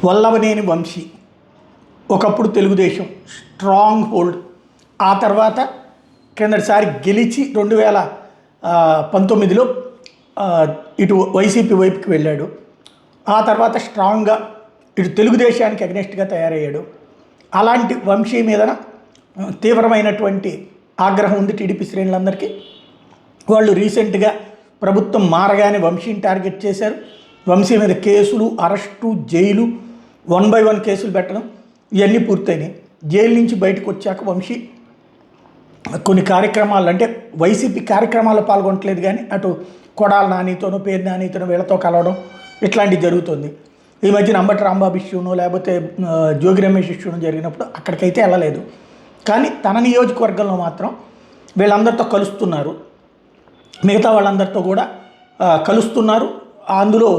వల్లభనేని వంశీ ఒకప్పుడు Telugu Desam strong hold, ఆ తర్వాత కిందటిసారి గెలిచి 2019లో ఇటు వైసీపీ వైపుకి వెళ్ళాడు. ఆ తర్వాత స్ట్రాంగ్గా ఇటు తెలుగుదేశానికి అగ్నెస్ట్గా తయారయ్యాడు. అలాంటి వంశీ మీద తీవ్రమైనటువంటి ఆగ్రహం ఉంది టీడీపీ శ్రేణులందరికీ. వాళ్ళు రీసెంట్గా ప్రభుత్వం మారగానే వంశీని టార్గెట్ చేశారు. వంశీ మీద కేసులు, అరెస్టు, జైలు, 1 by 1 కేసులు పెట్టడం ఇవన్నీ పూర్తయినాయి. జైలు నుంచి బయటకు వచ్చాక వంశీ కొన్ని కార్యక్రమాలు, అంటే వైసీపీ కార్యక్రమాల్లో పాల్గొనట్లేదు, కానీ అటు కొడాల నానితోనూ, పేరు నానితోనూ వీళ్ళతో కలవడం ఇట్లాంటివి జరుగుతుంది. ఈ మధ్యన అంబటి రాంబాబు ఇష్యూను, లేకపోతే జోగి రమేష్ ఇష్యూను జరిగినప్పుడు అక్కడికైతే వెళ్ళలేదు. కానీ తన నియోజకవర్గంలో మాత్రం వీళ్ళందరితో కలుస్తున్నారు, మిగతా వాళ్ళందరితో కూడా కలుస్తున్నారు. అందులో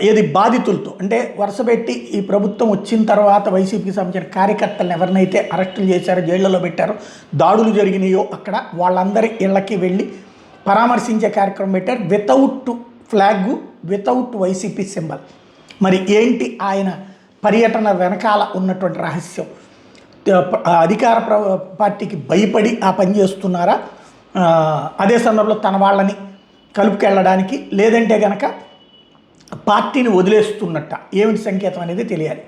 ఏది బాధితులతో, అంటే వరుసపెట్టి ఈ ప్రభుత్వం వచ్చిన తర్వాత వైసీపీకి సంబంధించిన కార్యకర్తలను ఎవరినైతే అరెస్టులు చేశారో, జైళ్లలో పెట్టారో, దాడులు జరిగినాయో అక్కడ వాళ్ళందరి ఇళ్ళకి వెళ్ళి పరామర్శించే కార్యక్రమం పెట్టారు. Without flag, without YCP symbol. మరి ఏంటి ఆయన పర్యటన వెనకాల ఉన్నటువంటి రహస్యం? అధికార పార్టీకి భయపడి ఆ పని చేస్తున్నారా, అదే సందర్భంలో తన వాళ్ళని కలుపుకెళ్ళడానికి, లేదంటే కనుక పార్టీని వదిలేస్తున్నట్ట, ఏమిటి సంకేతం అనేది తెలియాలి.